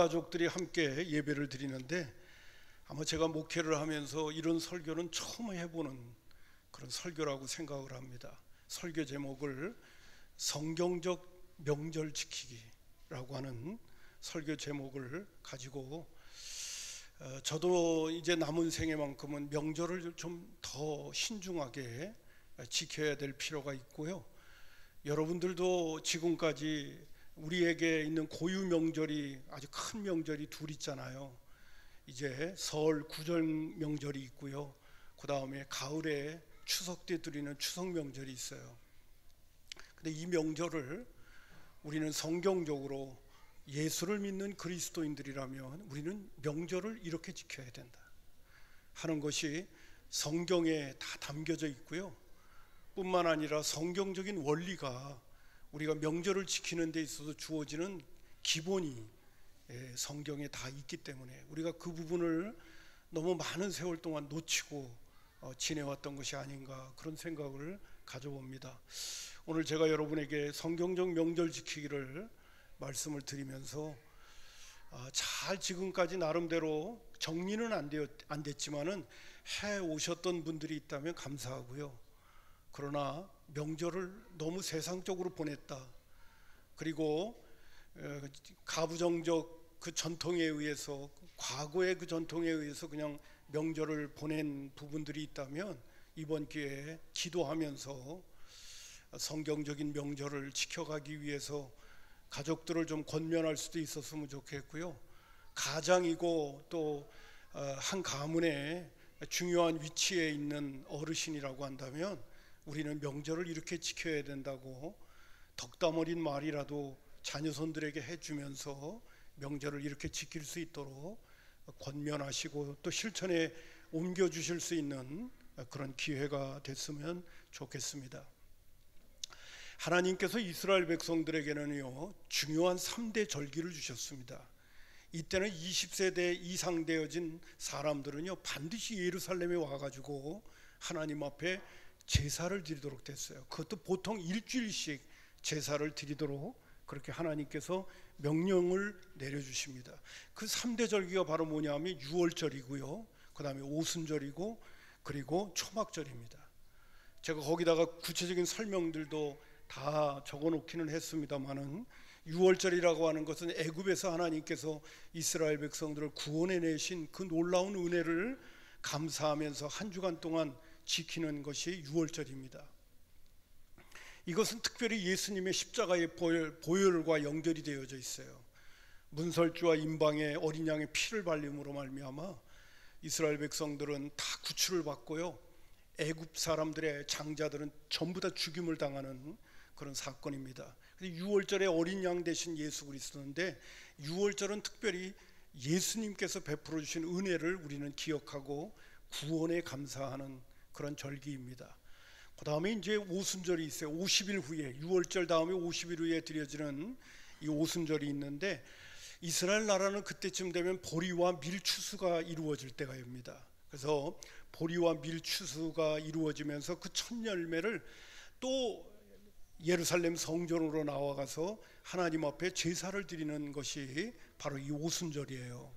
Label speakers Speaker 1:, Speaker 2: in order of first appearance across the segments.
Speaker 1: 가족들이 함께 예배를 드리는데 아마 제가 목회를 하면서 이런 설교는 처음 해보는 그런 설교라고 생각을 합니다. 설교 제목을 성경적 명절 지키기라고 하는 설교 제목을 가지고 저도 이제 남은 생애만큼은 명절을 좀 더 신중하게 지켜야 될 필요가 있고요. 여러분들도 지금까지 우리에게 있는 고유 명절이 아주 큰 명절이 둘 있잖아요. 이제 설 구절 명절이 있고요. 그 다음에 가을에 추석 때 드리는 추석 명절이 있어요. 근데 이 명절을 우리는 성경적으로 예수를 믿는 그리스도인들이라면 우리는 명절을 이렇게 지켜야 된다 하는 것이 성경에 다 담겨져 있고요. 뿐만 아니라 성경적인 원리가 우리가 명절을 지키는 데 있어서 주어지는 기본이 성경에 다 있기 때문에 우리가 그 부분을 너무 많은 세월 동안 놓치고 지내왔던 것이 아닌가 그런 생각을 가져봅니다. 오늘 제가 여러분에게 성경적 명절 지키기를 말씀을 드리면서 잘 지금까지 나름대로 정리는 안 됐지만은 해 오셨던 분들이 있다면 감사하고요. 그러나 명절을 너무 세상적으로 보냈다. 그리고 가부정적 그 전통에 의해서 과거의 그 전통에 의해서 그냥 명절을 보낸 부분들이 있다면 이번 기회에 기도하면서 성경적인 명절을 지켜가기 위해서 가족들을 좀 권면할 수도 있었으면 좋겠고요. 가장이고 또 한 가문의 중요한 위치에 있는 어르신이라고 한다면 우리는 명절을 이렇게 지켜야 된다고 덕담 어린 말이라도 자녀손들에게 해주면서 명절을 이렇게 지킬 수 있도록 권면하시고 또 실천에 옮겨주실 수 있는 그런 기회가 됐으면 좋겠습니다. 하나님께서 이스라엘 백성들에게는요 중요한 3대 절기를 주셨습니다. 이때는 20세대 이상 되어진 사람들은요 반드시 예루살렘에 와가지고 하나님 앞에 제사를 드리도록 됐어요. 그것도 보통 일주일씩 제사를 드리도록 그렇게 하나님께서 명령을 내려주십니다. 그 3대 절기가 바로 뭐냐면 유월절이고요, 그 다음에 오순절이고 그리고 초막절입니다. 제가 거기다가 구체적인 설명들도 다 적어놓기는 했습니다만은 유월절이라고 하는 것은 애굽에서 하나님께서 이스라엘 백성들을 구원해 내신 그 놀라운 은혜를 감사하면서 한 주간 동안 지키는 것이 유월절입니다. 이것은 특별히 예수님의 십자가의 보혈과 연결이 되어져 있어요. 문설주와 임방의 어린 양의 피를 발림으로 말미암아 이스라엘 백성들은 다 구출을 받고요, 애굽 사람들의 장자들은 전부 다 죽임을 당하는 그런 사건입니다. 유월절에 어린 양 대신 예수 그리스도인데 유월절은 특별히 예수님께서 베풀어 주신 은혜를 우리는 기억하고 구원에 감사하는 그런 절기입니다. 그 다음에 이제 오순절이 있어요. 50일 후에, 유월절 다음에 50일 후에 드려지는 이 오순절이 있는데 이스라엘 나라는 그때쯤 되면 보리와 밀 추수가 이루어질 때가입니다. 그래서 보리와 밀 추수가 이루어지면서 그 첫 열매를 또 예루살렘 성전으로 나와가서 하나님 앞에 제사를 드리는 것이 바로 이 오순절이에요.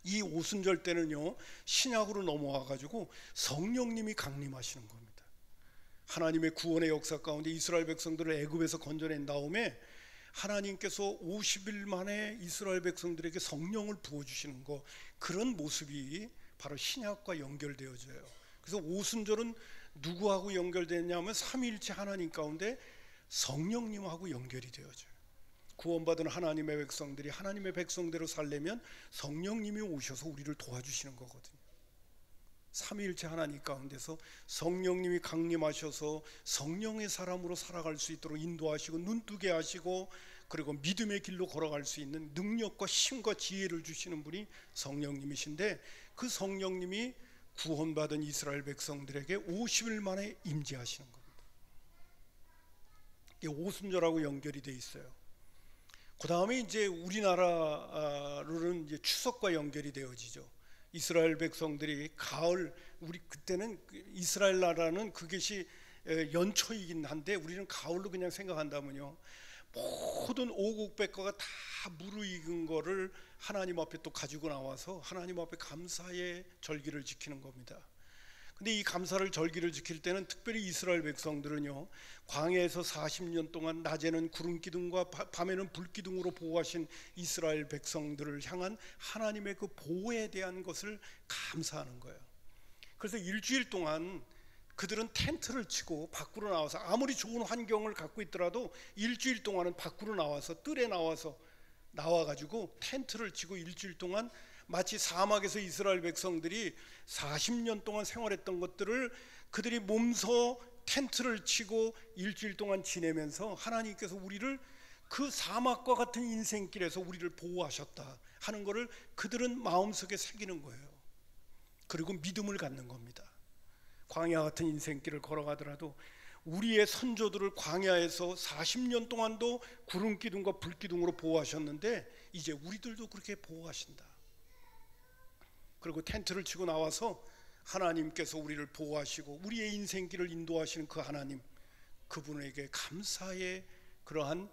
Speaker 1: 이 오순절 때는요 신약으로 넘어와 가지고 성령님이 강림하시는 겁니다. 하나님의 구원의 역사 가운데 이스라엘 백성들을 애굽에서 건져낸 다음에 하나님께서 50일 만에 이스라엘 백성들에게 성령을 부어주시는 것, 그런 모습이 바로 신약과 연결되어져요. 그래서 오순절은 누구하고 연결되냐면 삼위일체 하나님 가운데 성령님하고 연결이 되어져요. 구원받은 하나님의 백성들이 하나님의 백성대로 살려면 성령님이 오셔서 우리를 도와주시는 거거든요. 삼위일체 하나님 가운데서 성령님이 강림하셔서 성령의 사람으로 살아갈 수 있도록 인도하시고 눈뜨게 하시고 그리고 믿음의 길로 걸어갈 수 있는 능력과 힘과 지혜를 주시는 분이 성령님이신데 그 성령님이 구원받은 이스라엘 백성들에게 50일 만에 임재하시는 겁니다. 이게 오순절하고 연결이 돼 있어요. 그 다음에 이제 우리나라로는 이제 추석과 연결이 되어지죠. 이스라엘 백성들이 가을, 우리 그때는 이스라엘 나라는 그것이 연초이긴 한데 우리는 가을로 그냥 생각한다면요 모든 오곡백과가 다 무르익은 거를 하나님 앞에 또 가지고 나와서 하나님 앞에 감사의 절기를 지키는 겁니다. 근데 이 감사를 절기를 지킬 때는 특별히 이스라엘 백성들은요, 광야에서 40년 동안 낮에는 구름 기둥과 밤에는 불 기둥으로 보호하신 이스라엘 백성들을 향한 하나님의 그 보호에 대한 것을 감사하는 거예요. 그래서 일주일 동안 그들은 텐트를 치고 밖으로 나와서, 아무리 좋은 환경을 갖고 있더라도 일주일 동안은 밖으로 나와서, 뜰에 나와가지고 텐트를 치고 일주일 동안 마치 사막에서 이스라엘 백성들이 40년 동안 생활했던 것들을 그들이 몸소 텐트를 치고 일주일 동안 지내면서 하나님께서 우리를 그 사막과 같은 인생길에서 우리를 보호하셨다 하는 것을 그들은 마음속에 새기는 거예요. 그리고 믿음을 갖는 겁니다. 광야 같은 인생길을 걸어가더라도 우리의 선조들을 광야에서 40년 동안도 구름 기둥과 불 기둥으로 보호하셨는데 이제 우리들도 그렇게 보호하신다. 그리고 텐트를 치고 나와서 하나님께서 우리를 보호하시고 우리의 인생길을 인도하시는 그 하나님, 그분에게 감사의 그러한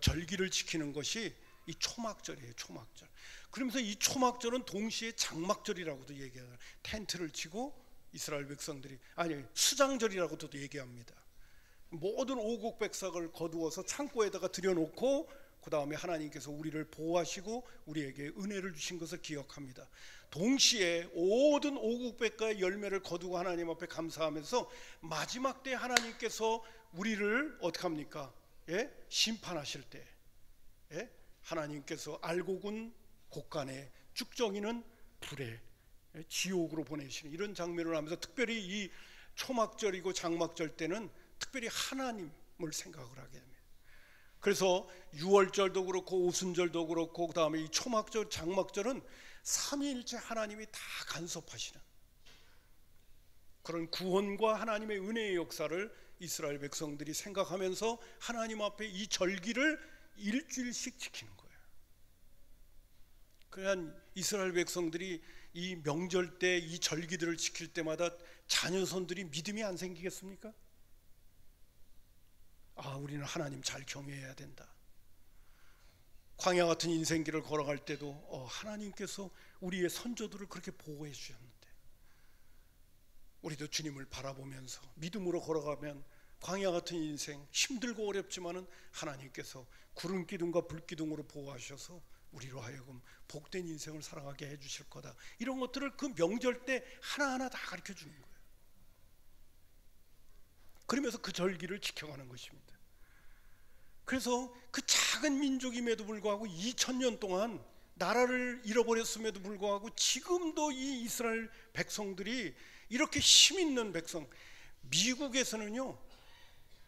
Speaker 1: 절기를 지키는 것이 이 초막절이에요. 초막절. 그러면서 이 초막절은 동시에 장막절이라고도 얘기해요. 텐트를 치고 이스라엘 백성들이, 아니 수장절이라고도 얘기합니다. 모든 오곡백삭을 거두어서 창고에다가 들여놓고 그 다음에 하나님께서 우리를 보호하시고 우리에게 은혜를 주신 것을 기억합니다. 동시에 모든 오곡백과의 열매를 거두고 하나님 앞에 감사하면서 마지막 때 하나님께서 우리를 어떻게 합니까? 예? 심판하실 때, 예? 하나님께서 알곡은 곡간에, 쭉정이는 불에, 지옥으로 보내시는 이런 장면을 하면서 특별히 이 초막절이고 장막절 때는 특별히 하나님을 생각을 하게 됩니다. 그래서 유월절도 그렇고 오순절도 그렇고 그 다음에 이 초막절, 장막절은 삼위일체 하나님이 다 간섭하시는 그런 구원과 하나님의 은혜의 역사를 이스라엘 백성들이 생각하면서 하나님 앞에 이 절기를 일주일씩 지키는 거예요. 그러니까 이스라엘 백성들이 이 명절 때 이 절기들을 지킬 때마다 자녀손들이 믿음이 안 생기겠습니까? 아, 우리는 하나님 잘 경외해야 된다. 광야 같은 인생길을 걸어갈 때도 하나님께서 우리의 선조들을 그렇게 보호해 주셨는데 우리도 주님을 바라보면서 믿음으로 걸어가면 광야 같은 인생, 힘들고 어렵지만은 하나님께서 구름 기둥과 불 기둥으로 보호하셔서 우리로 하여금 복된 인생을 살아가게 해 주실 거다. 이런 것들을 그 명절 때 하나하나 다 가르쳐 주는 거예요. 그러면서 그 절기를 지켜가는 것입니다. 그래서 그 작은 민족임에도 불구하고 2000년 동안 나라를 잃어버렸음에도 불구하고 지금도 이 이스라엘 백성들이 이렇게 힘 있는 백성, 미국에서는요,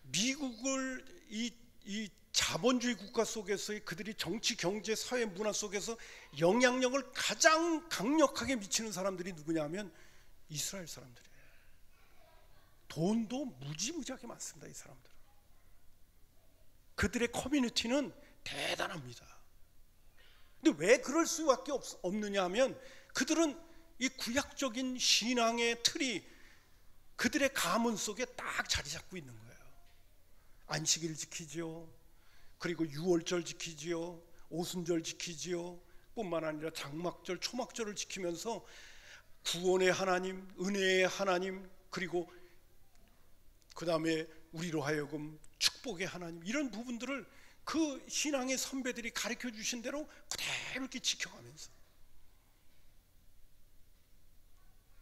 Speaker 1: 미국을 이 자본주의 국가 속에서의 그들이 정치, 경제, 사회, 문화 속에서 영향력을 가장 강력하게 미치는 사람들이 누구냐면 이스라엘 사람들이에요. 돈도 무지무지하게 많습니다. 이 사람들은. 그들의 커뮤니티는 대단합니다. 근데 왜 그럴 수밖에 없느냐 하면 그들은 이 구약적인 신앙의 틀이 그들의 가문 속에 딱 자리 잡고 있는 거예요. 안식일 지키지요. 그리고 유월절 지키지요. 오순절 지키지요. 뿐만 아니라 장막절, 초막절을 지키면서 구원의 하나님, 은혜의 하나님, 그리고 그 다음에 우리로 하여금 축복의 하나님, 이런 부분들을 그 신앙의 선배들이 가르쳐 주신 대로 그대로 이렇게 지켜가면서,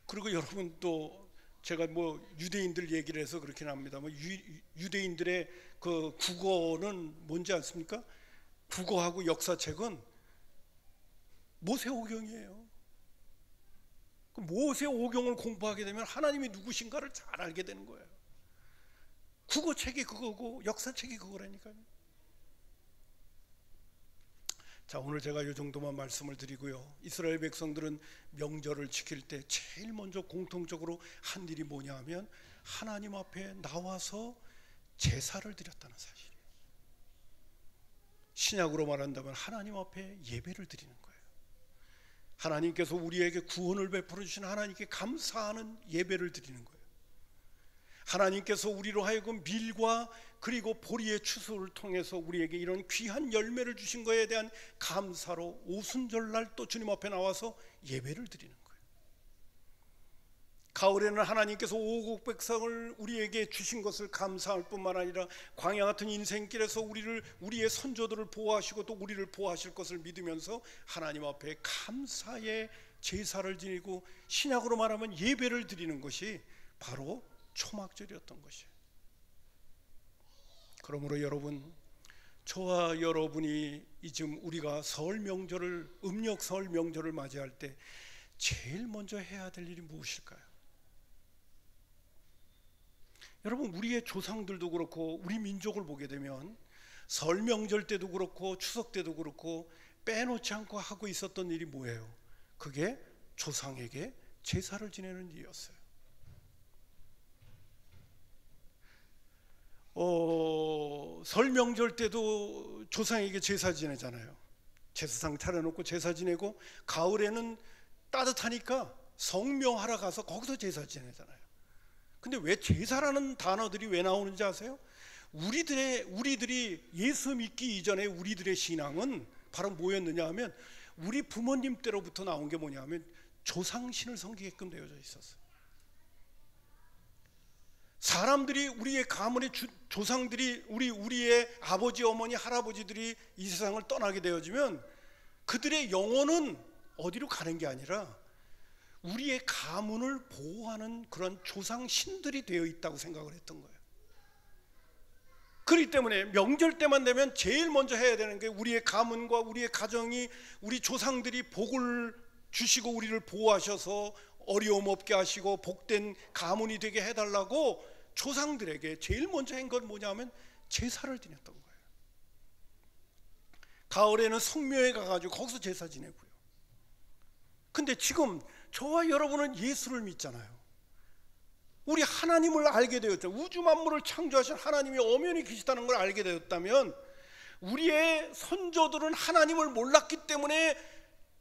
Speaker 1: 그리고 여러분 또 제가 뭐 유대인들 얘기를 해서 그렇긴 합니다. 뭐 유대인들의 그 국어는 뭔지 아십니까? 국어하고 역사책은 모세오경이에요. 그 모세오경을 공부하게 되면 하나님이 누구신가를 잘 알게 되는 거예요. 국어책이 그거고 역사책이 그거라니까요. 자, 오늘 제가 이 정도만 말씀을 드리고요. 이스라엘 백성들은 명절을 지킬 때 제일 먼저 공통적으로 한 일이 뭐냐 하면 하나님 앞에 나와서 제사를 드렸다는 사실이에요. 신약으로 말한다면 하나님 앞에 예배를 드리는 거예요. 하나님께서 우리에게 구원을 베풀어 주신 하나님께 감사하는 예배를 드리는 거예요. 하나님께서 우리로 하여금 밀과 그리고 보리의 추수를 통해서 우리에게 이런 귀한 열매를 주신 것에 대한 감사로 오순절날 또 주님 앞에 나와서 예배를 드리는 거예요. 가을에는 하나님께서 오국 백성을 우리에게 주신 것을 감사할 뿐만 아니라 광야 같은 인생길에서 우리의 선조들을 보호하시고 또 우리를 보호하실 것을 믿으면서 하나님 앞에 감사의 제사를 지니고, 신약으로 말하면 예배를 드리는 것이 바로 초막절이었던 것이에요. 그러므로 여러분, 저와 여러분이 이쯤 우리가 설 명절을, 음력 설 명절을 맞이할 때 제일 먼저 해야 될 일이 무엇일까요? 여러분, 우리의 조상들도 그렇고 우리 민족을 보게 되면 설 명절 때도 그렇고 추석 때도 그렇고 빼놓지 않고 하고 있었던 일이 뭐예요? 그게 조상에게 제사를 지내는 일이었어요. 설 명절 때도 조상에게 제사 지내잖아요. 제사상 차려놓고 제사 지내고, 가을에는 따뜻하니까 성묘하러 가서 거기서 제사 지내잖아요. 근데 왜 제사라는 단어들이 왜 나오는지 아세요? 우리들이 예수 믿기 이전에 우리들의 신앙은 바로 뭐였느냐 하면, 우리 부모님 때로부터 나온 게 뭐냐 하면 조상신을 섬기게끔 되어져 있었어요. 사람들이, 우리의 가문의 조상들이, 우리의 아버지, 어머니, 할아버지들이 이 세상을 떠나게 되어지면 그들의 영혼은 어디로 가는 게 아니라 우리의 가문을 보호하는 그런 조상신들이 되어 있다고 생각을 했던 거예요. 그렇기 때문에 명절 때만 되면 제일 먼저 해야 되는 게, 우리의 가문과 우리의 가정이, 우리 조상들이 복을 주시고 우리를 보호하셔서 어려움 없게 하시고 복된 가문이 되게 해달라고 조상들에게 제일 먼저 한 건 뭐냐면 제사를 지냈던 거예요. 가을에는 성묘에 가가지고 거기서 제사 지내고요. 근데 지금 저와 여러분은 예수를 믿잖아요. 우리 하나님을 알게 되었죠. 우주 만물을 창조하신 하나님이 엄연히 계시다는 걸 알게 되었다면, 우리의 선조들은 하나님을 몰랐기 때문에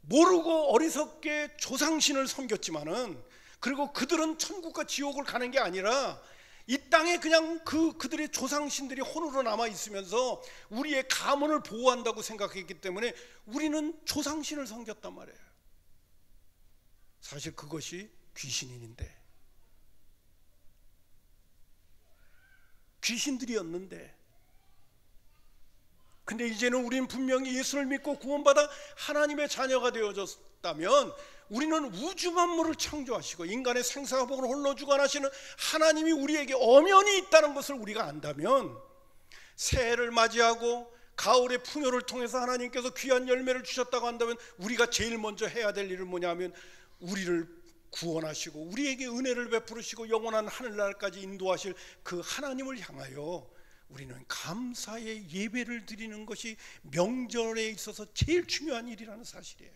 Speaker 1: 모르고 어리석게 조상신을 섬겼지만은, 그리고 그들은 천국과 지옥을 가는 게 아니라 이 땅에 그냥 그들의 조상신들이 혼으로 남아 있으면서 우리의 가문을 보호한다고 생각했기 때문에 우리는 조상신을 섬겼단 말이에요. 사실 그것이 귀신인데, 귀신들이었는데, 근데 이제는 우리는 분명히 예수를 믿고 구원받아 하나님의 자녀가 되어졌다면, 우리는 우주 만물을 창조하시고 인간의 생사와 복을 홀로 주관하시는 하나님이 우리에게 엄연히 있다는 것을 우리가 안다면, 새해를 맞이하고 가을의 풍요를 통해서 하나님께서 귀한 열매를 주셨다고 한다면, 우리가 제일 먼저 해야 될 일은 뭐냐면, 우리를 구원하시고 우리에게 은혜를 베푸시고 영원한 하늘나라까지 인도하실 그 하나님을 향하여 우리는 감사의 예배를 드리는 것이 명절에 있어서 제일 중요한 일이라는 사실이에요.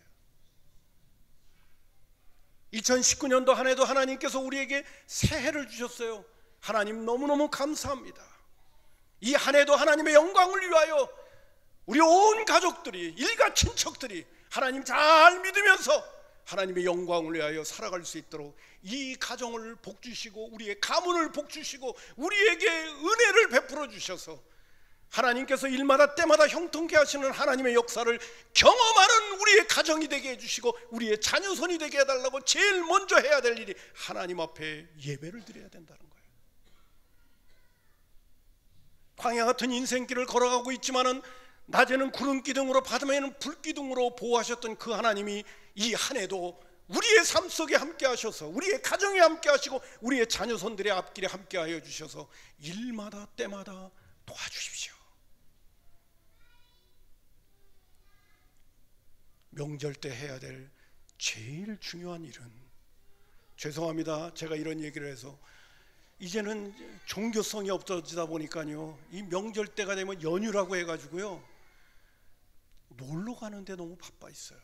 Speaker 1: 2019년도 한 해도 하나님께서 우리에게 새해를 주셨어요. 하나님 너무너무 감사합니다. 이 한 해도 하나님의 영광을 위하여 우리 온 가족들이, 일가 친척들이 하나님 잘 믿으면서 하나님의 영광을 위하여 살아갈 수 있도록 이 가정을 복주시고 우리의 가문을 복주시고 우리에게 은혜를 베풀어 주셔서 하나님께서 일마다 때마다 형통케 하시는 하나님의 역사를 경험하는 우리의 가정이 되게 해주시고 우리의 자녀손이 되게 해달라고 제일 먼저 해야 될 일이 하나님 앞에 예배를 드려야 된다는 거예요. 광야 같은 인생길을 걸어가고 있지만은 낮에는 구름 기둥으로 밤에는 불 기둥으로 보호하셨던 그 하나님이 이 한 해도 우리의 삶 속에 함께 하셔서 우리의 가정에 함께 하시고 우리의 자녀손들의 앞길에 함께 하여 주셔서 일마다 때마다 도와주십시오. 명절 때 해야 될 제일 중요한 일은, 죄송합니다, 제가 이런 얘기를 해서 이제는 종교성이 없어지다 보니까요, 이 명절 때가 되면 연휴라고 해가지고요 놀러 가는데 너무 바빠 있어요.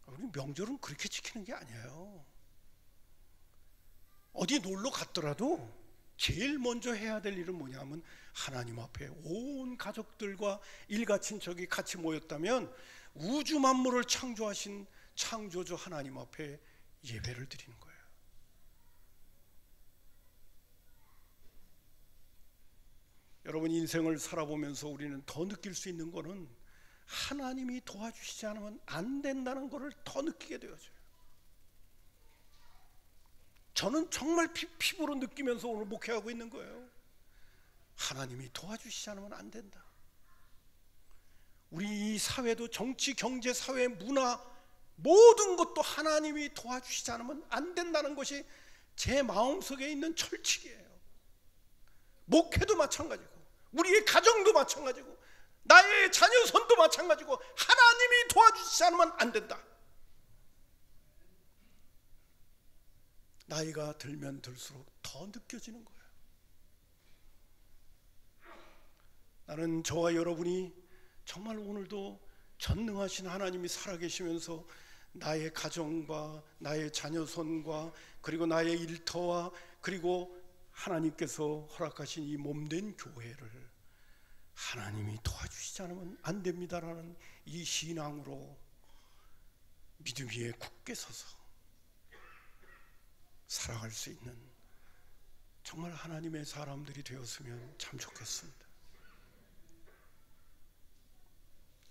Speaker 1: 우리 명절은 그렇게 지키는 게 아니에요. 어디 놀러 갔더라도 제일 먼저 해야 될 일은 뭐냐면 하나님 앞에 온 가족들과 일가 친척이 같이 모였다면 우주 만물을 창조하신 창조주 하나님 앞에 예배를 드리는 거예요. 여러분, 인생을 살아보면서 우리는 더 느낄 수 있는 거는 하나님이 도와주시지 않으면 안 된다는 것을 더 느끼게 되어져요. 저는 정말 피부로 느끼면서 오늘 목회하고 있는 거예요. 하나님이 도와주시지 않으면 안 된다. 우리 이 사회도 정치, 경제, 사회, 문화 모든 것도 하나님이 도와주시지 않으면 안 된다는 것이 제 마음속에 있는 철칙이에요. 목회도 마찬가지고 우리의 가정도 마찬가지고 나의 자녀손도 마찬가지고 하나님이 도와주시지 않으면 안 된다. 나이가 들면 들수록 더 느껴지는 거예요. 나는 저와 여러분이 정말 오늘도 전능하신 하나님이 살아계시면서 나의 가정과 나의 자녀손과 그리고 나의 일터와 그리고 하나님께서 허락하신 이 몸된 교회를 하나님이 도와주시지 않으면 안 됩니다라는 이 신앙으로 믿음 위에 굳게 서서 살아갈 수 있는 정말 하나님의 사람들이 되었으면 참 좋겠습니다.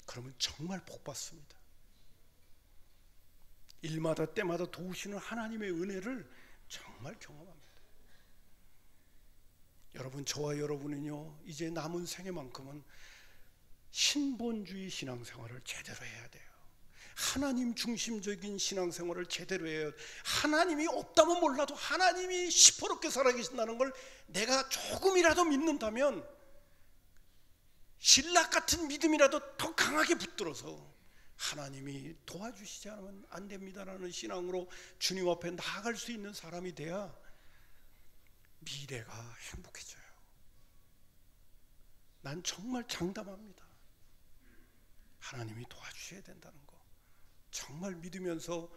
Speaker 1: 그러면 정말 복 받습니다. 일마다 때마다 도우시는 하나님의 은혜를 정말 경험합니다. 여러분, 저와 여러분은요, 이제 남은 생애만큼은 신본주의 신앙생활을 제대로 해야 돼요. 하나님 중심적인 신앙생활을 제대로 해야 돼요. 하나님이 없다면 몰라도 하나님이 시퍼렇게 살아계신다는 걸 내가 조금이라도 믿는다면 신락 같은 믿음이라도 더 강하게 붙들어서 하나님이 도와주시지 않으면 안 됩니다라는 신앙으로 주님 앞에 나아갈 수 있는 사람이 돼야 미래가 행복해져요. 난 정말 장담합니다. 하나님이 도와주셔야 된다는 거 정말 믿으면서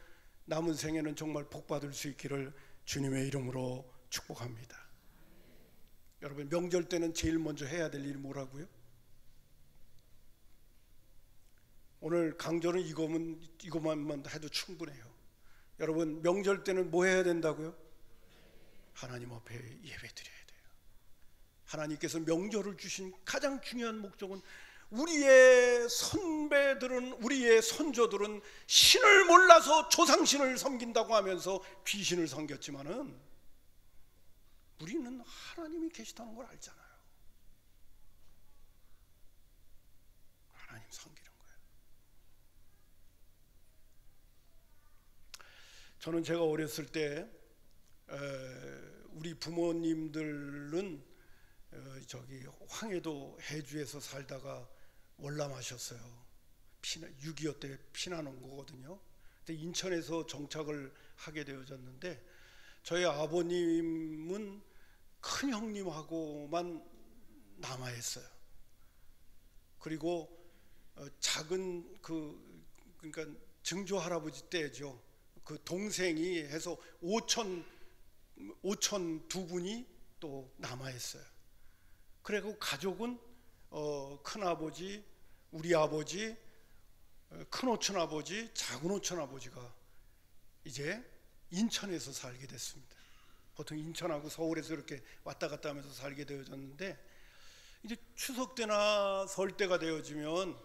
Speaker 1: 남은 생에는 정말 복받을 수 있기를 주님의 이름으로 축복합니다. 여러분, 명절 때는 제일 먼저 해야 될 일이 뭐라고요? 오늘 강조는 이것만 해도 충분해요. 여러분, 명절 때는 뭐 해야 된다고요? 하나님 앞에 예배 드려야 돼요. 하나님께서 명절을 주신 가장 중요한 목적은 우리의 선배들은, 우리의 선조들은 신을 몰라서 조상신을 섬긴다고 하면서 귀신을 섬겼지만은 우리는 하나님이 계시다는 걸 알잖아요. 하나님 섬기는 거예요. 저는 제가 어렸을 때 우리 부모님들은 저기 황해도 해주에서 살다가 월남하셨어요. 6.25 때 피난 온 거거든요. 근데 인천에서 정착을 하게 되어졌는데 저희 아버님은 큰 형님하고만 남아 있어요. 그리고 작은 그러니까 증조 할아버지 때죠. 그 동생이 해서 오촌 두 분이 또 남아 있어요. 그리고 가족은 큰아버지, 우리 아버지, 큰오촌 아버지, 작은오촌 아버지가 이제 인천에서 살게 됐습니다. 보통 인천하고 서울에서 이렇게 왔다 갔다 하면서 살게 되어졌는데 이제 추석 때나 설 때가 되어지면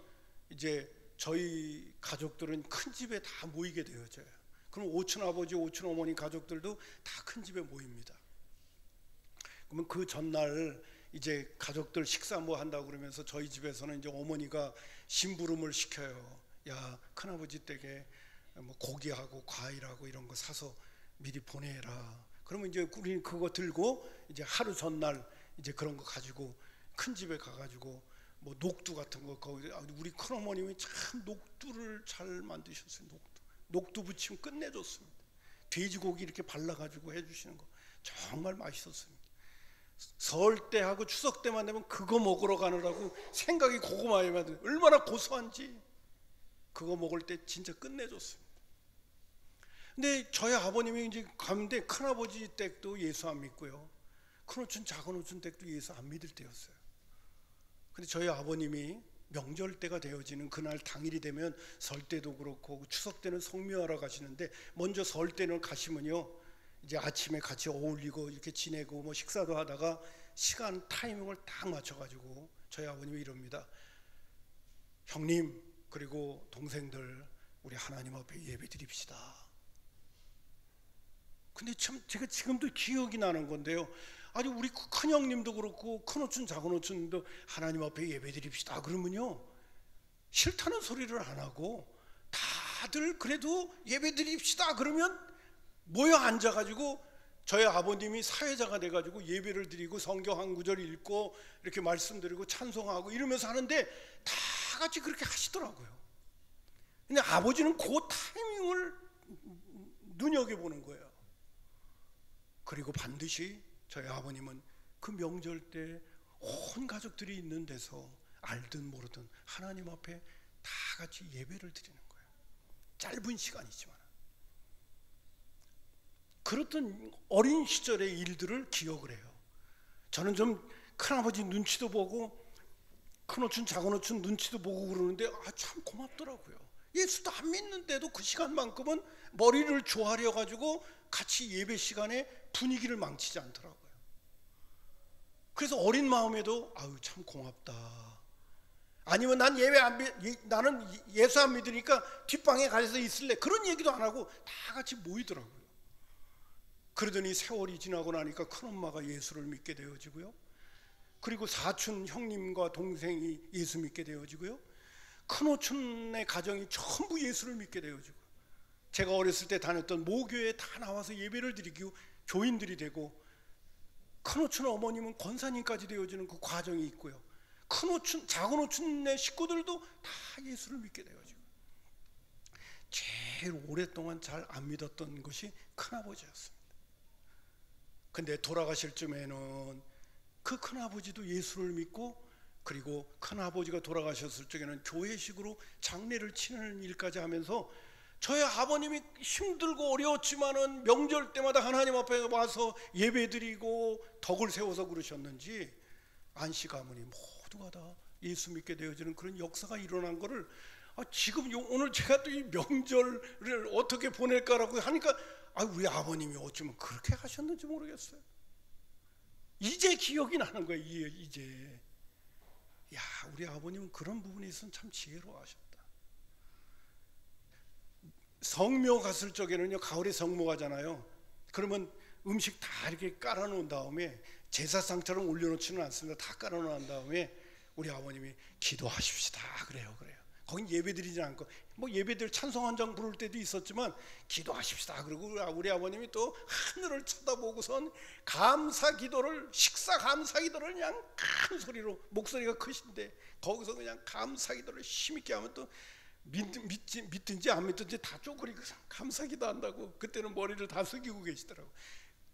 Speaker 1: 이제 저희 가족들은 큰 집에 다 모이게 되어져요. 그럼 오촌 아버지, 오촌 어머니 가족들도 다 큰 집에 모입니다. 그러면 그 전날 이제 가족들 식사 뭐 한다고 그러면서 저희 집에서는 이제 어머니가 심부름을 시켜요. 야, 큰아버지 댁에 뭐 고기하고 과일하고 이런 거 사서 미리 보내라. 그러면 이제 우리는 그거 들고 이제 하루 전날 이제 그런 거 가지고 큰 집에 가가지고 뭐 녹두 같은 거, 거기 우리 큰어머님이 참 녹두를 잘 만드셨어요. 녹두 부치면 끝내줬습니다. 돼지고기 이렇게 발라가지고 해주시는 거 정말 맛있었습니다. 설 때하고 추석 때만 되면 그거 먹으러 가느라고 생각이 고구마에만 얼마나 고소한지 그거 먹을 때 진짜 끝내줬습니다. 근데 저희 아버님이 이제 가는데 큰아버지 댁도 예수 안 믿고요, 큰오촌 작은오촌 댁도 예수 안 믿을 때였어요. 근데 저희 아버님이 명절 때가 되어지는 그날 당일이 되면 설 때도 그렇고 추석 때는 성묘하러 가시는데 먼저 설 때는 가시면요 이제 아침에 같이 어울리고 이렇게 지내고 뭐 식사도 하다가 시간 타이밍을 딱 맞춰가지고 저희 아버님이 이럽니다. 형님 그리고 동생들 우리 하나님 앞에 예배 드립시다. 근데 참 제가 지금도 기억이 나는 건데요, 아니 우리 큰형님도 그렇고 큰오춘 작은오춘도 하나님 앞에 예배 드립시다 그러면요 싫다는 소리를 안 하고 다들 그래도 예배 드립시다 그러면 모여 앉아가지고 저희 아버님이 사회자가 돼가지고 예배를 드리고 성경 한 구절 읽고 이렇게 말씀드리고 찬송하고 이러면서 하는데 다 같이 그렇게 하시더라고요. 근데 아버지는 그 타이밍을 눈여겨보는 거예요. 그리고 반드시 저희 아버님은 그 명절 때 온 가족들이 있는 데서 알든 모르든 하나님 앞에 다 같이 예배를 드리는 거예요. 짧은 시간이지만. 그렇던 어린 시절의 일들을 기억을 해요. 저는 좀 큰아버지 눈치도 보고 큰오춘 작은오춘 눈치도 보고 그러는데 참 고맙더라고요. 예수도 안 믿는데도 그 시간만큼은 머리를 조아려 가지고 같이 예배 시간에 분위기를 망치지 않더라고요. 그래서 어린 마음에도 아유 참 고맙다. 아니면 난 나는 예수 안 믿으니까 뒷방에 가서 있을래. 그런 얘기도 안 하고 다 같이 모이더라고요. 그러더니 세월이 지나고 나니까 큰엄마가 예수를 믿게 되어지고요. 그리고 사촌 형님과 동생이 예수 믿게 되어지고요. 큰오춘의 가정이 전부 예수를 믿게 되어지고, 제가 어렸을 때 다녔던 모교에 다 나와서 예배를 드리고 교인들이 되고, 큰오춘 어머님은 권사님까지 되어지는 그 과정이 있고요. 큰오춘 작은오춘의 식구들도 다 예수를 믿게 되어지고, 제일 오랫동안 잘 안 믿었던 것이 큰아버지였습니다. 근데 돌아가실 쯤에는 그 큰아버지도 예수를 믿고, 그리고 큰아버지가 돌아가셨을 적에는 교회식으로 장례를 치는 일까지 하면서 저희 아버님이 힘들고 어려웠지만은 명절 때마다 하나님 앞에 와서 예배드리고 덕을 세워서 그러셨는지 안씨 가문이 모두가 다 예수 믿게 되어지는 그런 역사가 일어난 거를 지금 오늘 제가 또 이 명절을 어떻게 보낼까라고 하니까 우리 아버님이 어쩌면 그렇게 하셨는지 모르겠어요. 이제 기억이 나는 거예요. 이제 야, 우리 아버님은 그런 부분에 있어서는 참 지혜로워하셨다. 성묘 갔을 적에는요, 가을에 성묘 가잖아요. 그러면 음식 다 이렇게 깔아놓은 다음에 제사상처럼 올려놓지는 않습니다. 다 깔아놓은 다음에 우리 아버님이 기도하십시다 그래요. 거긴 예배드리지 않고 뭐 예배들 찬송 한 장 부를 때도 있었지만 기도하십시다. 그리고 우리 아버님이 또 하늘을 쳐다보고선 감사 기도를, 식사 감사 기도를 그냥 큰 소리로, 목소리가 크신데 거기서 그냥 감사 기도를 힘있게 하면 또 믿든지 안 믿든지 다 쪼그리고 감사 기도 한다고 그때는 머리를 다 숙이고 계시더라고.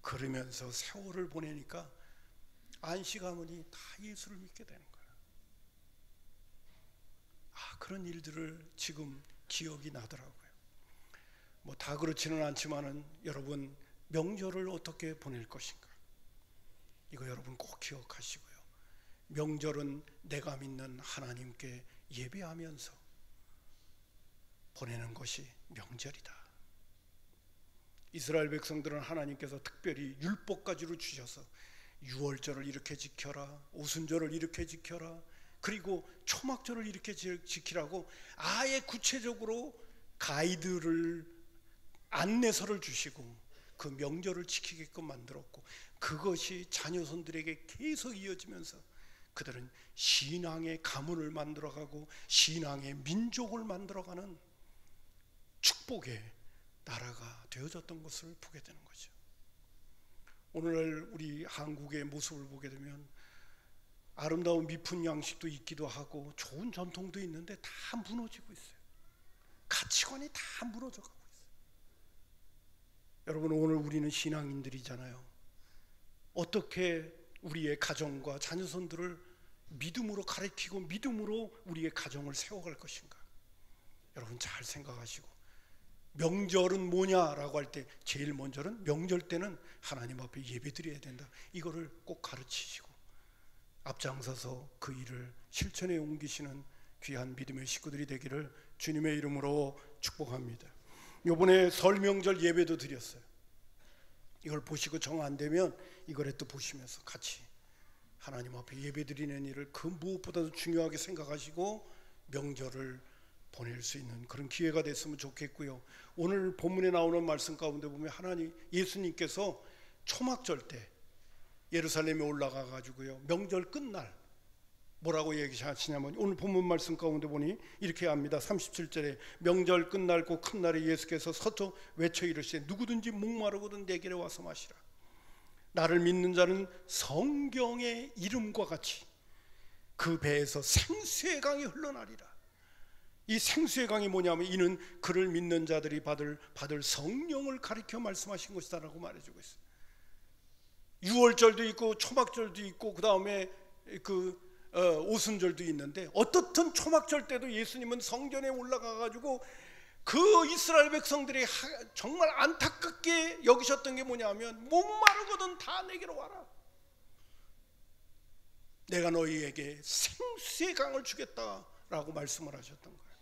Speaker 1: 그러면서 세월을 보내니까 안씨 가문이 다 예수를 믿게 되는 거예요. 그런 일들을 지금 기억이 나더라고요. 뭐 다 그렇지는 않지만은 여러분, 명절을 어떻게 보낼 것인가, 이거 여러분 꼭 기억하시고요. 명절은 내가 믿는 하나님께 예배하면서 보내는 것이 명절이다. 이스라엘 백성들은 하나님께서 특별히 율법가지로 주셔서 유월절을 이렇게 지켜라, 오순절을 이렇게 지켜라, 그리고 초막절을 이렇게 지키라고 아예 구체적으로 가이드를, 안내서를 주시고 그 명절을 지키게끔 만들었고, 그것이 자녀손들에게 계속 이어지면서 그들은 신앙의 가문을 만들어가고 신앙의 민족을 만들어가는 축복의 나라가 되어졌던 것을 보게 되는 거죠. 오늘날 우리 한국의 모습을 보게 되면 아름다운 미풍 양식도 있기도 하고 좋은 전통도 있는데 다 무너지고 있어요. 가치관이 다 무너져 가고 있어요. 여러분, 오늘 우리는 신앙인들이잖아요. 어떻게 우리의 가정과 자녀손들을 믿음으로 가르치고 믿음으로 우리의 가정을 세워갈 것인가, 여러분 잘 생각하시고, 명절은 뭐냐라고 할 때 제일 먼저는 명절 때는 하나님 앞에 예배드려야 된다, 이거를 꼭 가르치시고 앞장서서 그 일을 실천에 옮기시는 귀한 믿음의 식구들이 되기를 주님의 이름으로 축복합니다. 이번에 설 명절 예배도 드렸어요. 이걸 보시고 정 안 되면 이거를 또 보시면서 같이 하나님 앞에 예배드리는 일을 그 무엇보다도 중요하게 생각하시고 명절을 보낼 수 있는 그런 기회가 됐으면 좋겠고요. 오늘 본문에 나오는 말씀 가운데 보면 예수님께서 초막절 때 예루살렘에 올라가 가지고요, 명절 끝날 뭐라고 얘기하시냐면 오늘 본문 말씀 가운데 보니 이렇게 합니다. 37절에 명절 끝날 그 큰 날에 예수께서 서서 외쳐 이르시되 누구든지 목마르거든 내게로 와서 마시라. 나를 믿는 자는 성경의 이름과 같이 그 배에서 생수의 강이 흘러나리라. 이 생수의 강이 뭐냐면 이는 그를 믿는 자들이 받을 성령을 가리켜 말씀하신 것이다 라고 말해주고 있어요. 유월절도 있고 초막절도 있고 그 다음에 오순절도 있는데, 어떻든 초막절 때도 예수님은 성전에 올라가 가지고 그 이스라엘 백성들이 정말 안타깝게 여기셨던 게 뭐냐면 목마르거든 다 내게로 와라. 내가 너희에게 생수의 강을 주겠다라고 말씀을 하셨던 거예요.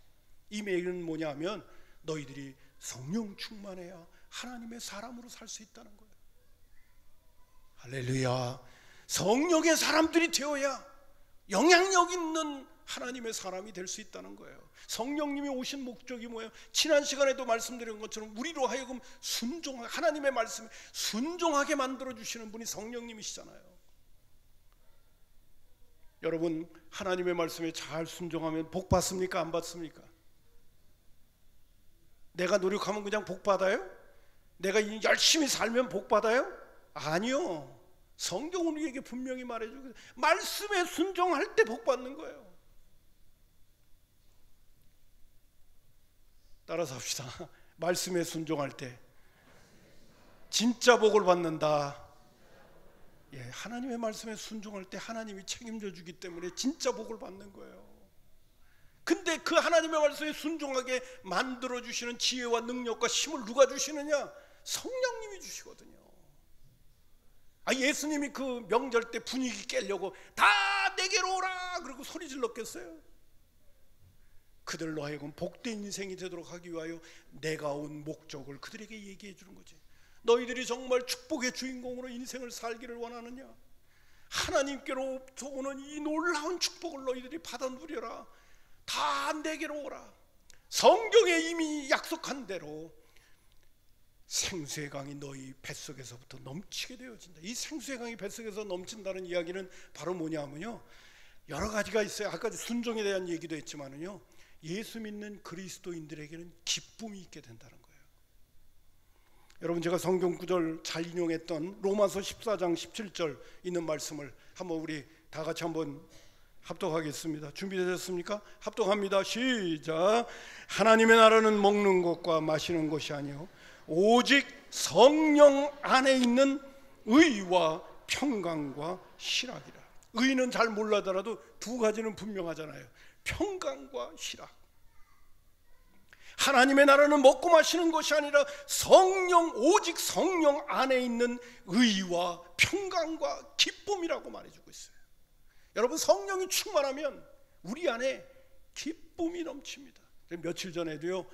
Speaker 1: 이 메일은 뭐냐면 너희들이 성령 충만해야 하나님의 사람으로 살 수 있다는 거예요. 할렐루야. 성령의 사람들이 되어야 영향력 있는 하나님의 사람이 될 수 있다는 거예요. 성령님이 오신 목적이 뭐예요? 지난 시간에도 말씀드린 것처럼 우리로 하여금 하나님의 말씀에 순종하게 만들어주시는 분이 성령님이시잖아요. 여러분, 하나님의 말씀에 잘 순종하면 복 받습니까? 안 받습니까? 내가 노력하면 그냥 복 받아요? 내가 열심히 살면 복 받아요? 아니요. 성경은 우리에게 분명히 말해주고 말씀에 순종할 때 복 받는 거예요. 따라서 합시다. 말씀에 순종할 때 진짜 복을 받는다. 예, 하나님의 말씀에 순종할 때 하나님이 책임져 주기 때문에 진짜 복을 받는 거예요. 근데 그 하나님의 말씀에 순종하게 만들어 주시는 지혜와 능력과 힘을 누가 주시느냐? 성령님이 주시거든요. 예수님이 그 명절 때 분위기 깨려고 다 내게로 오라 그러고 소리 질렀겠어요? 그들로 하여금 복된 인생이 되도록 하기 위하여 내가 온 목적을 그들에게 얘기해 주는 거지. 너희들이 정말 축복의 주인공으로 인생을 살기를 원하느냐? 하나님께로부터 오는 이 놀라운 축복을 너희들이 받아 누려라. 다 내게로 오라. 성경에 이미 약속한 대로 생수의 강이 너희 뱃속에서부터 넘치게 되어진다. 이 생수의 강이 뱃속에서 넘친다는 이야기는 바로 뭐냐면요, 여러 가지가 있어요. 아까 순종에 대한 얘기도 했지만은요, 예수 믿는 그리스도인들에게는 기쁨이 있게 된다는 거예요. 여러분, 제가 성경 구절 잘 인용했던 로마서 14장 17절 있는 말씀을 한번 우리 다 같이 한번 합독하겠습니다. 준비되셨습니까? 합독합니다. 시작. 하나님의 나라는 먹는 것과 마시는 것이 아니요 오직 성령 안에 있는 의와 평강과 희락이라. 의는 잘 몰라더라도 두 가지는 분명하잖아요. 평강과 희락. 하나님의 나라는 먹고 마시는 것이 아니라 오직 성령 안에 있는 의와 평강과 기쁨이라고 말해주고 있어요. 여러분, 성령이 충만하면 우리 안에 기쁨이 넘칩니다. 며칠 전에도요,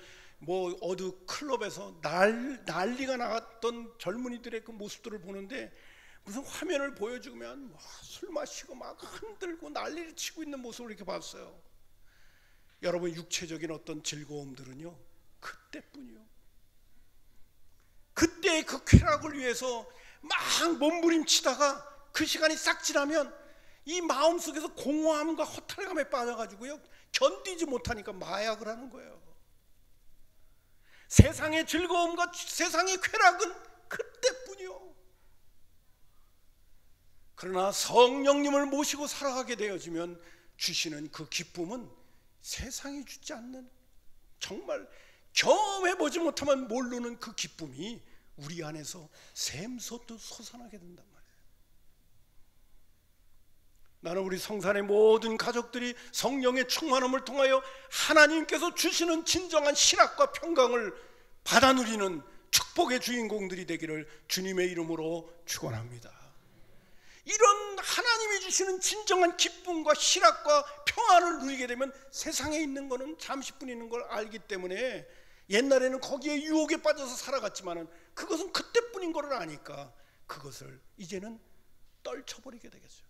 Speaker 1: 어느 클럽에서 난리가 나갔던 젊은이들의 그 모습들을 보는데, 무슨 화면을 보여주면 술 마시고 막 흔들고 난리를 치고 있는 모습을 이렇게 봤어요. 여러분, 육체적인 어떤 즐거움들은요, 그때뿐이요. 그때의 그 쾌락을 위해서 막 몸부림치다가 그 시간이 싹 지나면 이 마음속에서 공허함과 허탈감에 빠져가지고요, 견디지 못하니까 마약을 하는 거예요. 세상의 즐거움과 세상의 쾌락은 그때뿐이요. 그러나 성령님을 모시고 살아가게 되어지면 주시는 그 기쁨은 세상이 주지 않는, 정말 경험해보지 못하면 모르는 그 기쁨이 우리 안에서 샘솟듯 솟아나게 된단 말이에요. 나는 우리 성산의 모든 가족들이 성령의 충만함을 통하여 하나님께서 주시는 진정한 희락과 평강을 받아 누리는 축복의 주인공들이 되기를 주님의 이름으로 축원합니다. 이런 하나님이 주시는 진정한 기쁨과 희락과 평안을 누리게 되면 세상에 있는 거는 잠시뿐 있는 걸 알기 때문에, 옛날에는 거기에 유혹에 빠져서 살아갔지만은 그것은 그때뿐인 걸 아니까 그것을 이제는 떨쳐버리게 되겠죠.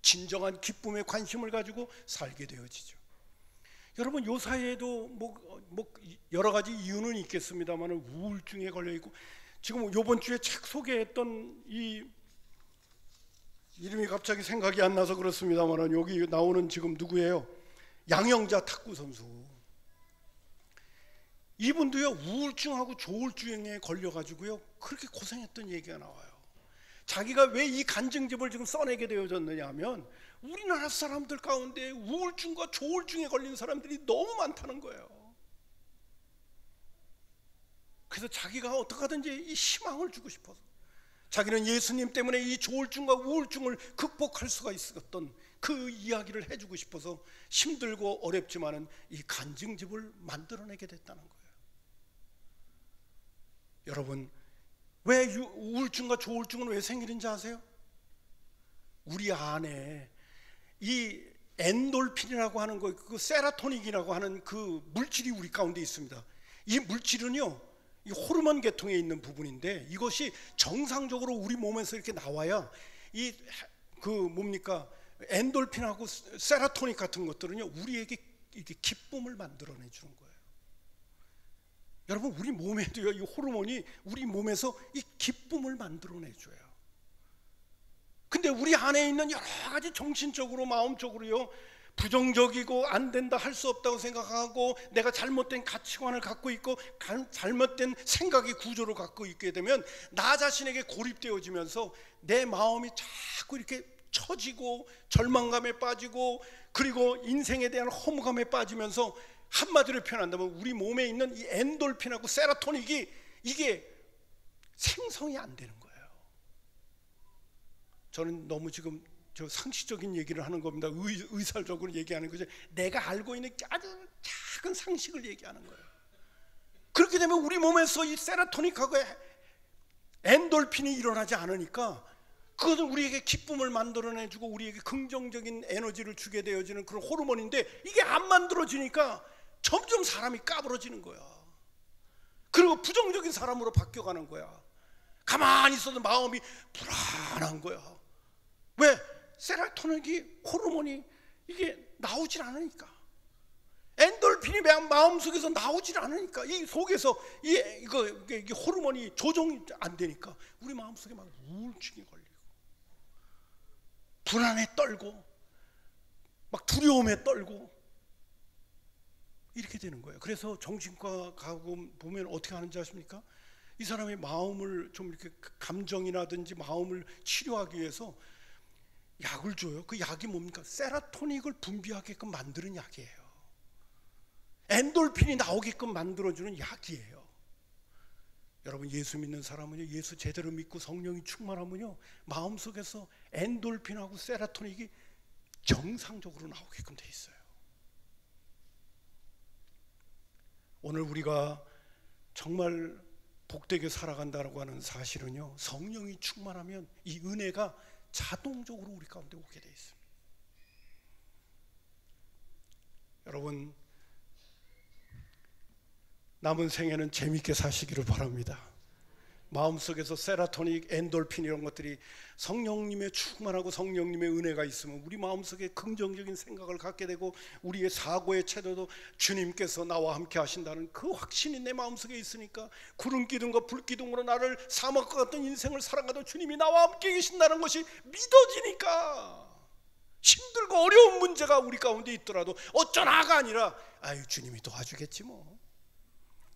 Speaker 1: 진정한 기쁨에 관심을 가지고 살게 되어지죠. 여러분, 요 사이에도 뭐 여러 가지 이유는 있겠습니다만 우울증에 걸려 있고, 지금 요번 주에 책 소개했던 이 이름이 갑자기 생각이 안 나서 그렇습니다만 여기 나오는 지금 누구예요? 양영자 탁구 선수. 이분도요 우울증하고 조울증에 걸려가지고요 그렇게 고생했던 얘기가 나와요. 자기가 왜 이 간증집을 지금 써내게 되어졌느냐 하면 우리나라 사람들 가운데 우울증과 조울증에 걸린 사람들이 너무 많다는 거예요. 그래서 자기가 어떻게 하든지 이 희망을 주고 싶어서, 자기는 예수님 때문에 이 조울증과 우울증을 극복할 수가 있었던 그 이야기를 해주고 싶어서 힘들고 어렵지만은 이 간증집을 만들어내게 됐다는 거예요. 여러분, 왜 우울증과 조울증은 왜 생기는지 아세요? 우리 안에 이 엔돌핀이라고 하는 거, 그 세라토닌이라고 하는 그 물질이 우리 가운데 있습니다. 이 물질은요, 이 호르몬 계통에 있는 부분인데 이것이 정상적으로 우리 몸에서 이렇게 나와야 이 그 뭡니까 엔돌핀하고 세라토닌 같은 것들은요 우리에게 이렇게 기쁨을 만들어내 주는 거예요. 여러분, 우리 몸에도요 이 호르몬이 우리 몸에서 이 기쁨을 만들어내 줘요. 근데 우리 안에 있는 여러 가지 정신적으로 마음적으로요 부정적이고 안 된다, 할 수 없다고 생각하고 내가 잘못된 가치관을 갖고 있고 잘못된 생각의 구조를 갖고 있게 되면 나 자신에게 고립되어지면서 내 마음이 자꾸 이렇게 처지고 절망감에 빠지고 그리고 인생에 대한 허무감에 빠지면서 한마디로 표현한다면 우리 몸에 있는 이 엔돌핀하고 세라토닌이 이게 생성이 안 되는 거예요. 저는 너무 지금 저 상식적인 얘기를 하는 겁니다. 의살적으로 얘기하는 거죠. 내가 알고 있는 아주 작은 상식을 얘기하는 거예요. 그렇게 되면 우리 몸에서 이 세라토닌하고 엔돌핀이 일어나지 않으니까 그것은 우리에게 기쁨을 만들어내주고 우리에게 긍정적인 에너지를 주게 되어지는 그런 호르몬인데 이게 안 만들어지니까 점점 사람이 까부러지는 거야. 그리고 부정적인 사람으로 바뀌어가는 거야. 가만히 있어도 마음이 불안한 거야. 왜? 세라토닌이 호르몬이 이게 나오질 않으니까, 엔돌핀이 마음속에서 나오질 않으니까, 이 속에서 이게 호르몬이 조정이 안 되니까 우리 마음속에 막 우울증이 걸리고 불안에 떨고 막 두려움에 떨고 이렇게 되는 거예요. 그래서 정신과 가고 보면 어떻게 하는지 아십니까? 이 사람의 마음을 좀 이렇게 감정이라든지 마음을 치료하기 위해서 약을 줘요. 그 약이 뭡니까? 세라토닌을 분비하게끔 만드는 약이에요. 엔돌핀이 나오게끔 만들어주는 약이에요. 여러분, 예수 믿는 사람은요, 예수 제대로 믿고 성령이 충만하면요 마음속에서 엔돌핀하고 세라토닌이 정상적으로 나오게끔 돼 있어요. 오늘 우리가 정말 복되게 살아간다고 하는 사실은요, 성령이 충만하면 이 은혜가 자동적으로 우리 가운데 오게 돼 있습니다. 여러분, 남은 생애는 재미있게 사시기를 바랍니다. 마음속에서 세라토닌, 엔돌핀 이런 것들이 성령님의 충만하고 성령님의 은혜가 있으면 우리 마음속에 긍정적인 생각을 갖게 되고 우리의 사고의 태도도 주님께서 나와 함께 하신다는 그 확신이 내 마음속에 있으니까 구름 기둥과 불 기둥으로 나를 사막과 같은 인생을 살아가도 주님이 나와 함께 계신다는 것이 믿어지니까 힘들고 어려운 문제가 우리 가운데 있더라도 어쩌나가 아니라 아유 주님이 도와주겠지 뭐,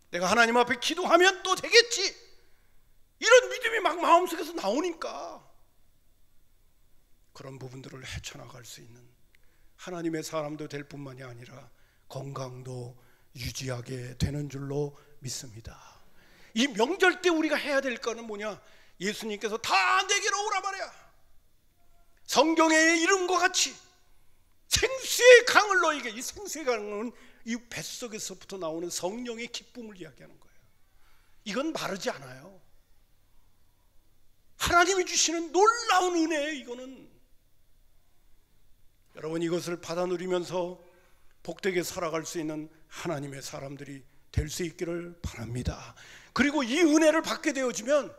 Speaker 1: 내가 하나님 앞에 기도하면 또 되겠지, 이런 믿음이 막 마음속에서 나오니까 그런 부분들을 헤쳐나갈 수 있는 하나님의 사람도 될 뿐만이 아니라 건강도 유지하게 되는 줄로 믿습니다. 이 명절 때 우리가 해야 될 거는 뭐냐? 예수님께서 다 내게로 오라 말이야. 성경의 이름과 같이 생수의 강을 너에게, 이 생수의 강은 이 뱃속에서부터 나오는 성령의 기쁨을 이야기하는 거예요. 이건 마르지 않아요. 하나님이 주시는 놀라운 은혜예요. 이거는 여러분, 이것을 받아 누리면서 복되게 살아갈 수 있는 하나님의 사람들이 될 수 있기를 바랍니다. 그리고 이 은혜를 받게 되어지면,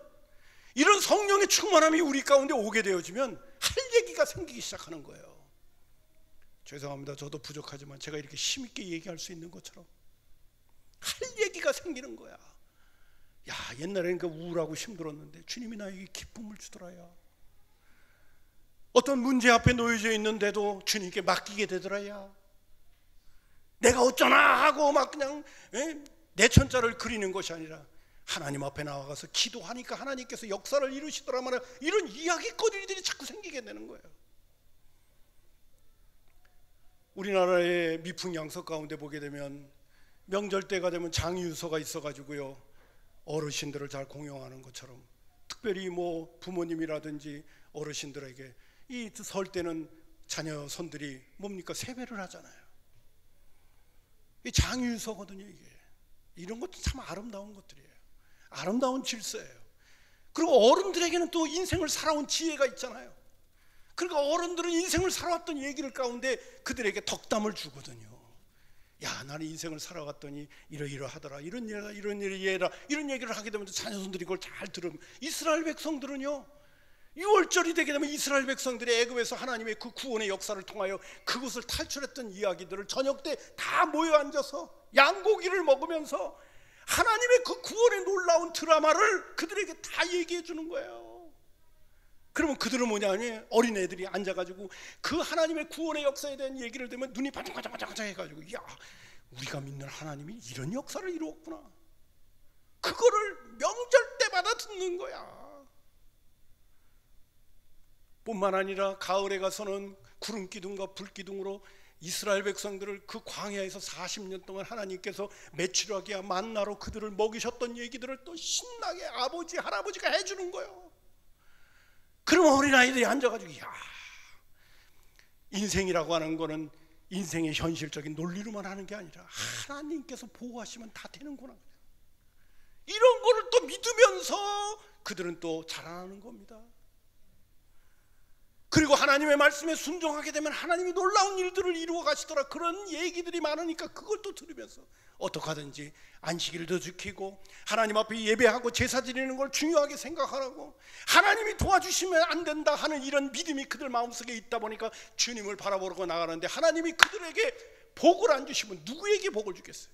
Speaker 1: 이런 성령의 충만함이 우리 가운데 오게 되어지면 할 얘기가 얘기가 생기기 시작하는 거예요. 죄송합니다. 저도 부족하지만 제가 이렇게 힘있게 얘기할 수 있는 것처럼 할 얘기가 생기는 거야. 야, 옛날에는 그 우울하고 힘들었는데 주님이 나에게 기쁨을 주더라야. 어떤 문제 앞에 놓여져 있는데도 주님께 맡기게 되더라야. 내가 어쩌나 하고 막 그냥 내천자를 그리는 것이 아니라 하나님 앞에 나와가서 기도하니까 하나님께서 역사를 이루시더라만, 이런 이야기거리들이 자꾸 생기게 되는 거예요. 우리나라의 미풍양서 가운데 보게 되면 명절 때가 되면 장유서가 있어가지고요, 어르신들을 잘 공용하는 것처럼 특별히 뭐 부모님이라든지 어르신들에게 이 설 때는 자녀 손들이 뭡니까? 세배를 하잖아요. 이 장유서거든요. 이게 이런 것도 참 아름다운 것들이에요. 아름다운 질서예요. 그리고 어른들에게는 또 인생을 살아온 지혜가 있잖아요. 그러니까 어른들은 인생을 살아왔던 얘기를 가운데 그들에게 덕담을 주거든요. 야, 나는 인생을 살아갔더니 이러이러하더라, 이런 일이라 이런 얘기를 하게 되면 자녀손들이 그걸 잘 들으면, 이스라엘 백성들은요, 6월절이 되게 되면 이스라엘 백성들이 애굽에서 하나님의 그 구원의 역사를 통하여 그곳을 탈출했던 이야기들을 저녁 때 다 모여 앉아서 양고기를 먹으면서 하나님의 그 구원의 놀라운 드라마를 그들에게 다 얘기해 주는 거예요. 그러면 그들은 뭐냐면 어린애들이 앉아가지고 그 하나님의 구원의 역사에 대한 얘기를 들으면 눈이 반짝반짝 해가지고, 야, 우리가 믿는 하나님이 이런 역사를 이루었구나. 그거를 명절 때마다 듣는 거야. 뿐만 아니라 가을에 가서는 구름기둥과 불기둥으로 이스라엘 백성들을 그 광야에서 40년 동안 하나님께서 메추라기와 만나로 그들을 먹이셨던 얘기들을 또 신나게 아버지 할아버지가 해주는 거예요. 그러면 어린아이들이 앉아가지고, 야, 인생이라고 하는 거는 인생의 현실적인 논리로만 하는 게 아니라 하나님께서 보호하시면 다 되는구나, 이런 거를 또 믿으면서 그들은 또 자라나는 겁니다. 그리고 하나님의 말씀에 순종하게 되면 하나님이 놀라운 일들을 이루어 가시더라, 그런 얘기들이 많으니까 그걸 또 들으면서 어떻게 하든지 안식일도 지키고 하나님 앞에 예배하고 제사 드리는 걸 중요하게 생각하라고, 하나님이 도와주시면 안 된다 하는 이런 믿음이 그들 마음속에 있다 보니까 주님을 바라보고 나가는데, 하나님이 그들에게 복을 안 주시면 누구에게 복을 주겠어요?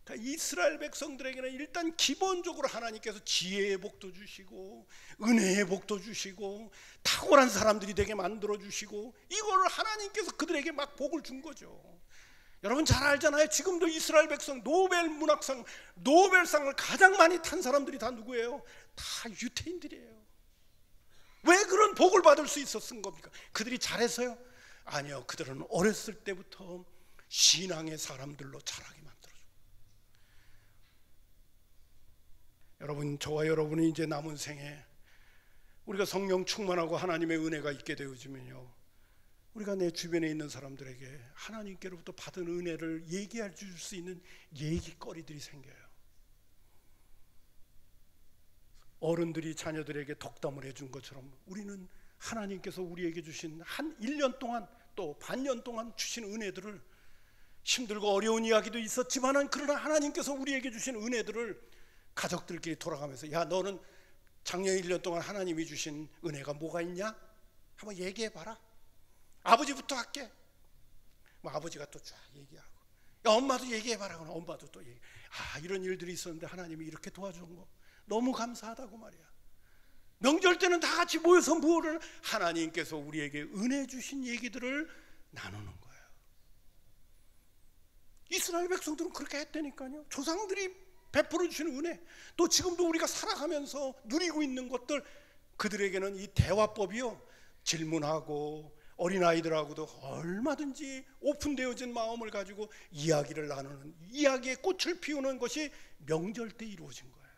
Speaker 1: 그러니까 이스라엘 백성들에게는 일단 기본적으로 하나님께서 지혜의 복도 주시고 은혜의 복도 주시고 탁월한 사람들이 되게 만들어 주시고, 이걸 하나님께서 그들에게 막 복을 준 거죠. 여러분 잘 알잖아요. 지금도 이스라엘 백성 노벨 문학상, 노벨상을 가장 많이 탄 사람들이 다 누구예요? 다 유태인들이에요. 왜 그런 복을 받을 수 있었은 겁니까? 그들이 잘해서요? 아니요, 그들은 어렸을 때부터 신앙의 사람들로 자라게 만들어요. 여러분, 저와 여러분이 이제 남은 생에 우리가 성령 충만하고 하나님의 은혜가 있게 되어지면요, 우리가 내 주변에 있는 사람들에게 하나님께로부터 받은 은혜를 얘기해 줄 수 있는 얘기거리들이 생겨요. 어른들이 자녀들에게 덕담을 해준 것처럼 우리는 하나님께서 우리에게 주신 한 1년 동안 또 반년 동안 주신 은혜들을, 힘들고 어려운 이야기도 있었지만은 그러나 하나님께서 우리에게 주신 은혜들을 가족들끼리 돌아가면서, 야, 너는 작년 1년 동안 하나님이 주신 은혜가 뭐가 있냐? 한번 얘기해 봐라. 아버지부터 할게. 뭐 아버지가 또 쫙 얘기하고, 야, 엄마도 얘기해 봐라. 그럼 엄마도 또 얘기. 아, 이런 일들이 있었는데 하나님이 이렇게 도와준 거 너무 감사하다고 말이야. 명절 때는 다 같이 모여서 뭐를, 하나님께서 우리에게 은혜 주신 얘기들을 나누는 거예요. 이스라엘 백성들은 그렇게 했다니까요. 조상들이 베풀어 주시는 은혜, 또 지금도 우리가 살아가면서 누리고 있는 것들, 그들에게는 이 대화법이요, 질문하고 어린아이들하고도 얼마든지 오픈되어진 마음을 가지고 이야기를 나누는, 이야기의 꽃을 피우는 것이 명절 때 이루어진 거예요.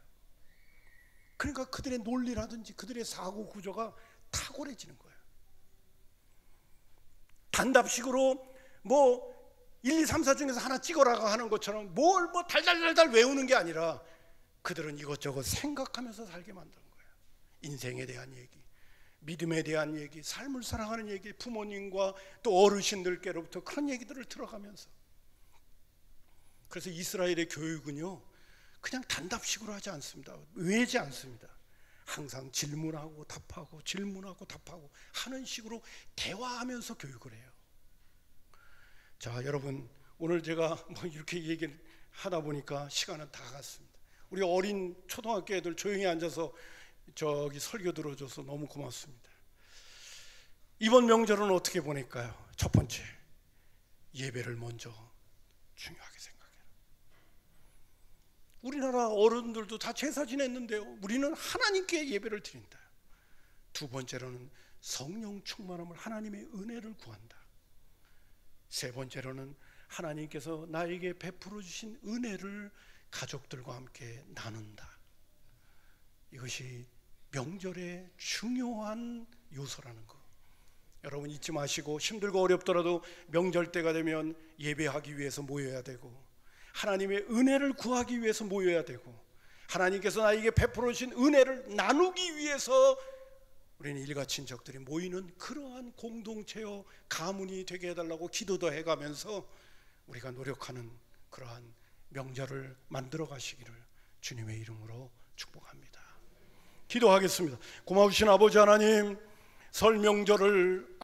Speaker 1: 그러니까 그들의 논리라든지 그들의 사고 구조가 탁월해지는 거예요. 단답식으로 뭐 1, 2, 3, 4 중에서 하나 찍어라고 하는 것처럼 뭘 뭐 달달달달 외우는 게 아니라 그들은 이것저것 생각하면서 살게 만드는 거예요. 인생에 대한 얘기, 믿음에 대한 얘기, 삶을 살아가는 얘기, 부모님과 또 어르신들께로부터 그런 얘기들을 들어가면서. 그래서 이스라엘의 교육은요, 그냥 단답식으로 하지 않습니다. 외지 않습니다. 항상 질문하고 답하고 질문하고 답하고 하는 식으로 대화하면서 교육을 해요. 자, 여러분, 오늘 제가 뭐 이렇게 얘기를 하다 보니까 시간은 다 갔습니다. 우리 어린 초등학교 애들 조용히 앉아서 저기 설교 들어줘서 너무 고맙습니다. 이번 명절은 어떻게 보낼까요? 첫 번째, 예배를 먼저 중요하게 생각해요. 우리나라 어른들도 다 제사 지냈는데요, 우리는 하나님께 예배를 드린다. 두 번째로는 성령 충만함을, 하나님의 은혜를 구한다. 세 번째로는 하나님께서 나에게 베풀어 주신 은혜를 가족들과 함께 나눈다. 이것이 명절의 중요한 요소라는 거 여러분 잊지 마시고, 힘들고 어렵더라도 명절 때가 되면 예배하기 위해서 모여야 되고, 하나님의 은혜를 구하기 위해서 모여야 되고, 하나님께서 나에게 베풀어 주신 은혜를 나누기 위해서 우리는 일가 친척들이 모이는 그러한 공동체요 가문이 되게 해달라고 기도도 해가면서 우리가 노력하는 그러한 명절을 만들어 가시기를 주님의 이름으로 축복합니다. 기도하겠습니다. 고마우신 아버지 하나님, 설 명절을